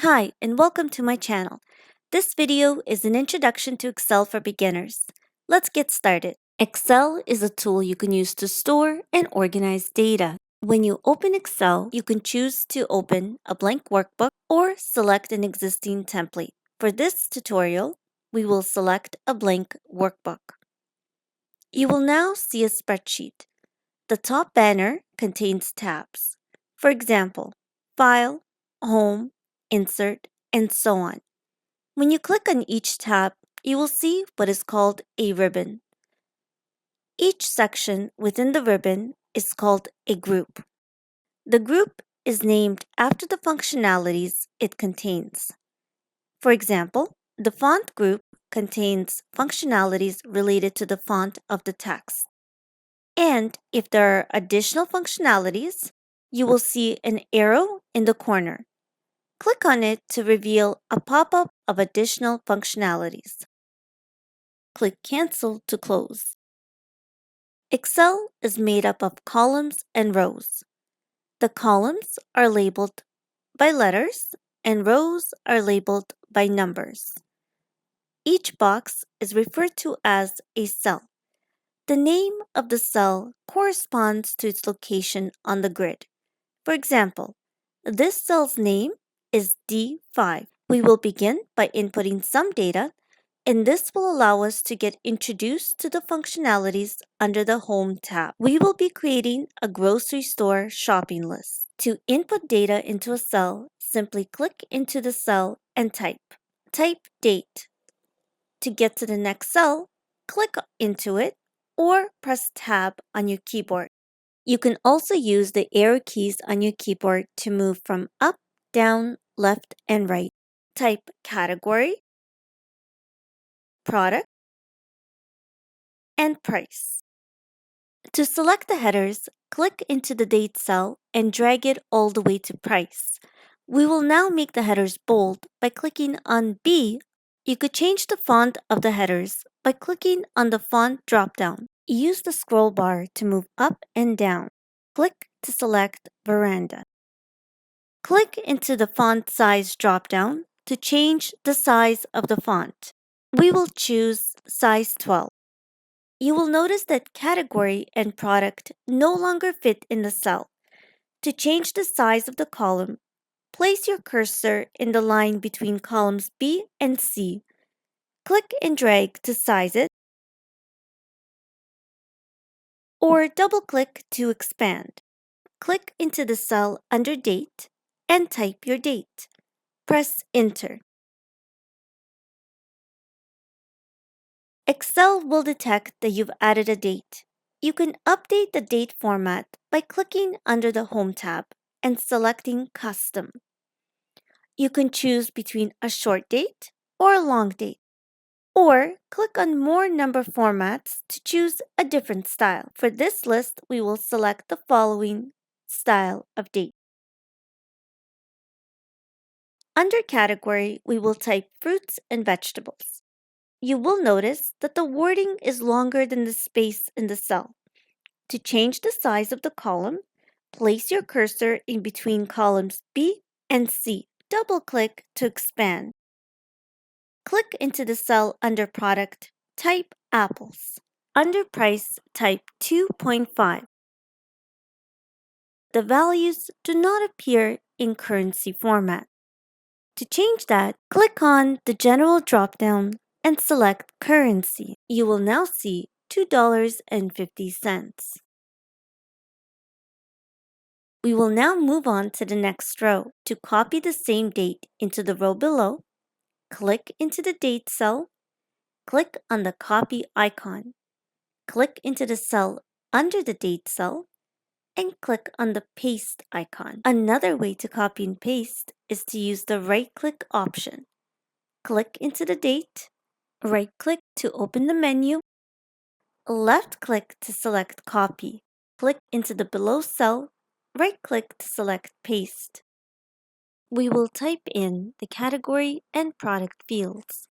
Hi, and welcome to my channel. This video is an introduction to Excel for beginners. Let's get started. Excel is a tool you can use to store and organize data. When you open Excel, you can choose to open a blank workbook or select an existing template. For this tutorial, we will select a blank workbook. You will now see a spreadsheet. The top banner contains tabs. For example, File, Home, Insert, and so on. When you click on each tab, you will see what is called a ribbon. Each section within the ribbon is called a group. The group is named after the functionalities it contains. For example, the font group contains functionalities related to the font of the text. And if there are additional functionalities, you will see an arrow in the corner. Click on it to reveal a pop-up of additional functionalities. Click Cancel to close. Excel is made up of columns and rows. The columns are labeled by letters and rows are labeled by numbers. Each box is referred to as a cell. The name of the cell corresponds to its location on the grid. For example, this cell's name is D5. We will begin by inputting some data, and this will allow us to get introduced to the functionalities under the Home tab. We will be creating a grocery store shopping list. To input data into a cell, simply click into the cell and type. Type date. To get to the next cell, click into it or press Tab on your keyboard. You can also use the arrow keys on your keyboard to move from up, down, left, and right. Type category, product, and price. To select the headers, click into the date cell and drag it all the way to price. We will now make the headers bold by clicking on B. You could change the font of the headers by clicking on the font dropdown. Use the scroll bar to move up and down. Click to select Veranda. Click into the font size dropdown to change the size of the font. We will choose size 12. You will notice that category and product no longer fit in the cell. To change the size of the column, place your cursor in the line between columns B and C. Click and drag to size it, or double-click to expand. Click into the cell under Date and type your date. Press Enter. Excel will detect that you've added a date. You can update the date format by clicking under the Home tab and selecting Custom. You can choose between a short date or a long date, or click on More Number Formats to choose a different style. For this list, we will select the following style of date. Under Category, we will type Fruits and Vegetables. You will notice that the wording is longer than the space in the cell. To change the size of the column, place your cursor in between columns B and C. Double-click to expand. Click into the cell under Product, type Apples. Under Price, type 2.5. The values do not appear in currency format. To change that, click on the General dropdown and select Currency. You will now see $2.50. We will now move on to the next row. To copy the same date into the row below, click into the date cell, click on the copy icon, click into the cell under the date cell, and click on the paste icon. Another way to copy and paste is to use the right-click option. Click into the date, right-click to open the menu, left-click to select copy. Click into the below cell, right-click to select paste. We will type in the category and product fields.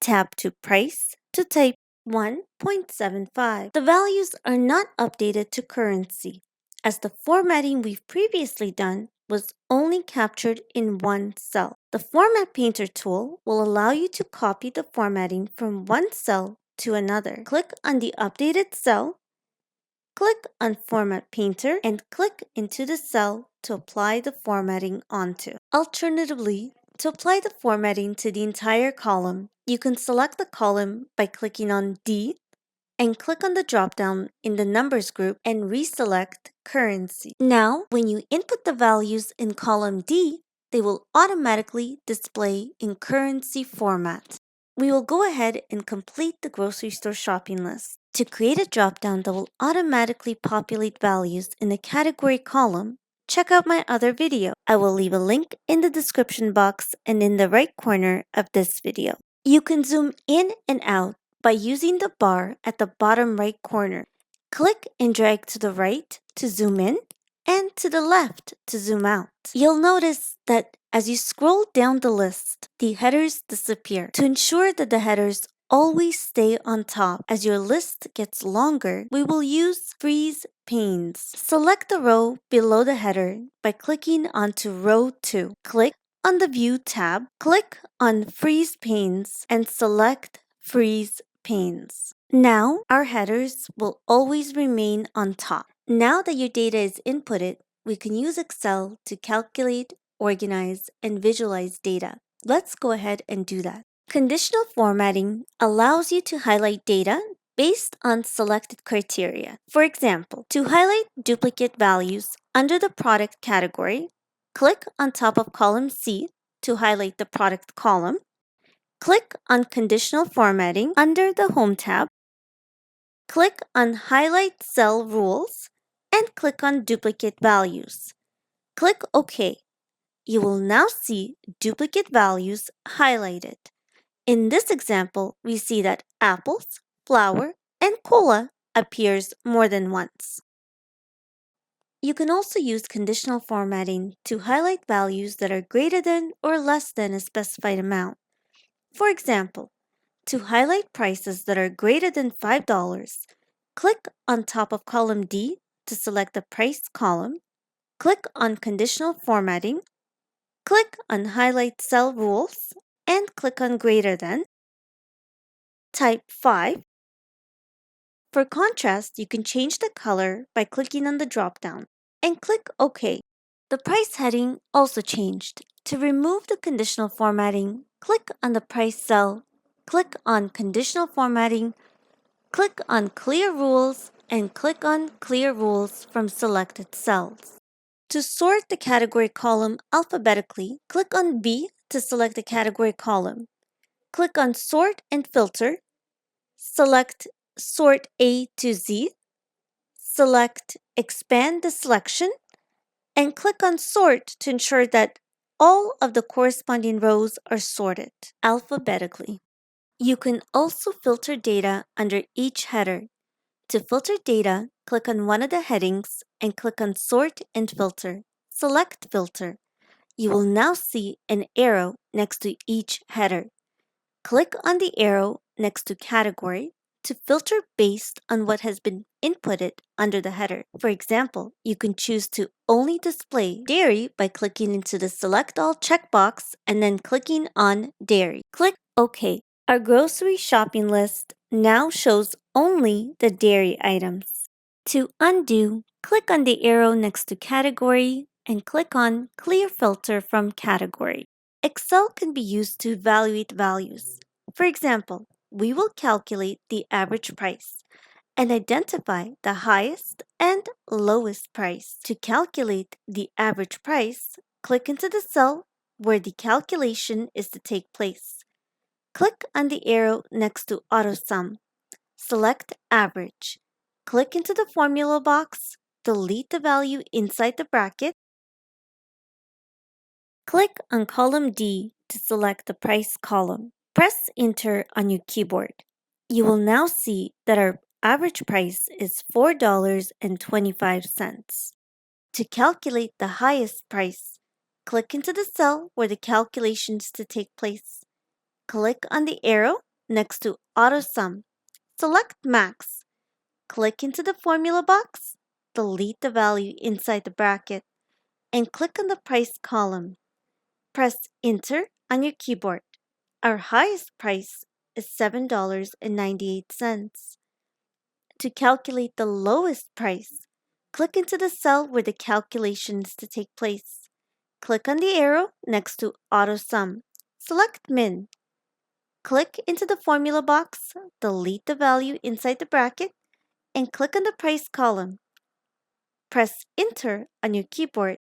Tab to Price to type 1.75. The values are not updated to currency. as the formatting we've previously done was only captured in one cell. The Format Painter tool will allow you to copy the formatting from one cell to another. Click on the updated cell, click on Format Painter, and click into the cell to apply the formatting onto. Alternatively, to apply the formatting to the entire column, you can select the column by clicking on D and click on the drop-down in the Numbers group and reselect Currency. Now, when you input the values in column D, they will automatically display in currency format. We will go ahead and complete the grocery store shopping list. To create a drop-down that will automatically populate values in the category column, check out my other video. I will leave a link in the description box and in the right corner of this video. You can zoom in and out by using the bar at the bottom right corner. Click and drag to the right to zoom in and to the left to zoom out. You'll notice that as you scroll down the list, the headers disappear. To ensure that the headers always stay on top as your list gets longer, we will use freeze panes. Select the row below the header by clicking onto row 2. Click on the View tab, click on Freeze Panes, and select Freeze Panes. Now, our headers will always remain on top. Now that your data is inputted, we can use Excel to calculate, organize, and visualize data. Let's go ahead and do that. Conditional formatting allows you to highlight data based on selected criteria. For example, to highlight duplicate values under the product category, click on top of column C to highlight the product column. Click on Conditional Formatting under the Home tab. Click on Highlight Cell Rules and click on Duplicate Values. Click OK. You will now see duplicate values highlighted. In this example, we see that apples, flour, and cola appears more than once. You can also use conditional formatting to highlight values that are greater than or less than a specified amount. For example, to highlight prices that are greater than $5, click on top of column D to select the price column, click on Conditional Formatting, click on Highlight Cell Rules, and click on Greater Than. Type 5. For contrast, you can change the color by clicking on the drop-down and click OK. The price heading also changed. To remove the conditional formatting, click on the price cell, click on Conditional Formatting, click on Clear Rules, and click on Clear Rules from selected cells. To sort the category column alphabetically, click on B to select the category column. Click on Sort and Filter. Select Sort A to Z. Select Expand the selection. And click on Sort to ensure that all of the corresponding rows are sorted alphabetically. You can also filter data under each header. To filter data, click on one of the headings and click on Sort and Filter. Select Filter. You will now see an arrow next to each header. Click on the arrow next to Category to filter based on what has been inputted under the header. For example, you can choose to only display dairy by clicking into the Select All checkbox and then clicking on Dairy. Click OK. Our grocery shopping list now shows only the dairy items. To undo, click on the arrow next to Category and click on Clear Filter from Category. Excel can be used to evaluate values. For example, we will calculate the average price and identify the highest and lowest price. To calculate the average price, click into the cell where the calculation is to take place. Click on the arrow next to Auto Sum. Select Average. Click into the formula box, delete the value inside the bracket. Click on column D to select the price column. Press Enter on your keyboard. You will now see that our average price is $4.25. To calculate the highest price, click into the cell where the calculation is to take place. Click on the arrow next to Auto Sum. Select Max. Click into the formula box, delete the value inside the bracket and click on the price column. Press Enter on your keyboard. Our highest price is $7.98. To calculate the lowest price, click into the cell where the calculation is to take place. Click on the arrow next to Auto Sum. Select Min. Click into the formula box, delete the value inside the bracket, and click on the price column. Press Enter on your keyboard.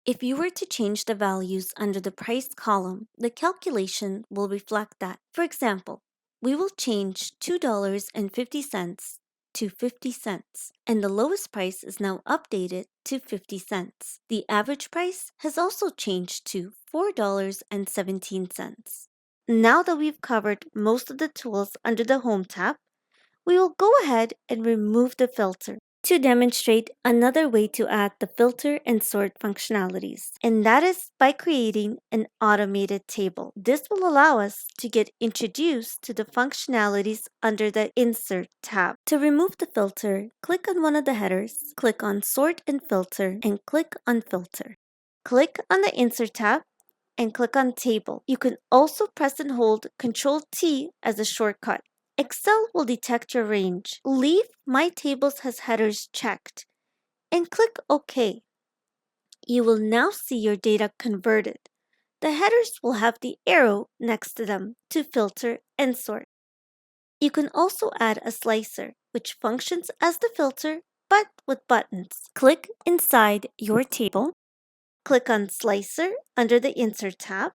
If you were to change the values under the price column, the calculation will reflect that. For example, we will change $2.50 to 50 cents, and the lowest price is now updated to 50 cents. The average price has also changed to $4.17. Now that we've covered most of the tools under the Home tab, we will go ahead and remove the filter to demonstrate another way to add the filter and sort functionalities, and that is by creating an automated table. This will allow us to get introduced to the functionalities under the Insert tab. To remove the filter, click on one of the headers, click on Sort and Filter, and click on Filter. Click on the Insert tab and click on Table. You can also press and hold Ctrl-T as a shortcut. Excel will detect your range. Leave My Tables has headers checked and click OK. You will now see your data converted. The headers will have the arrow next to them to filter and sort. You can also add a slicer, which functions as the filter but with buttons. Click inside your table. Click on Slicer under the Insert tab.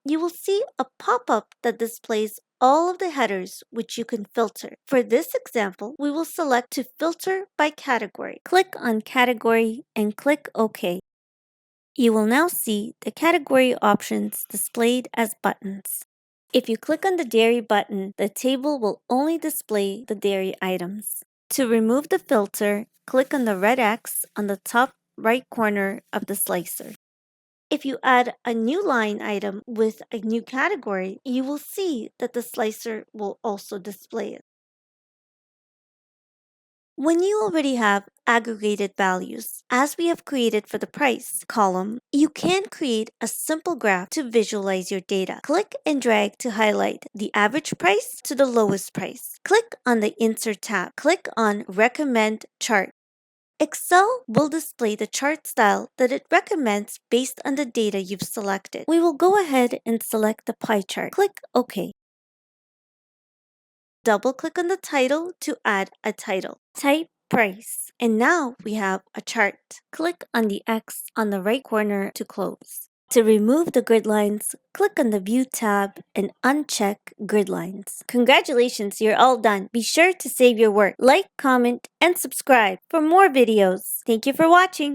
You will see a pop-up that displays all of the headers which you can filter. For this example, we will select to filter by category. Click on Category and click OK. You will now see the category options displayed as buttons. If you click on the dairy button, the table will only display the dairy items. To remove the filter, click on the red X on the top right corner of the slicer. If you add a new line item with a new category, you will see that the slicer will also display it. When you already have aggregated values, as we have created for the price column, you can create a simple graph to visualize your data. Click and drag to highlight the average price to the lowest price. Click on the Insert tab. Click on Recommend Chart. Excel will display the chart style that it recommends based on the data you've selected. We will go ahead and select the pie chart. Click OK. Double-click on the title to add a title. Type price. And now we have a chart. Click on the X on the right corner to close. To remove the grid lines, click on the View tab and uncheck Grid Lines. Congratulations, you're all done. Be sure to save your work. Like, comment, and subscribe for more videos. Thank you for watching.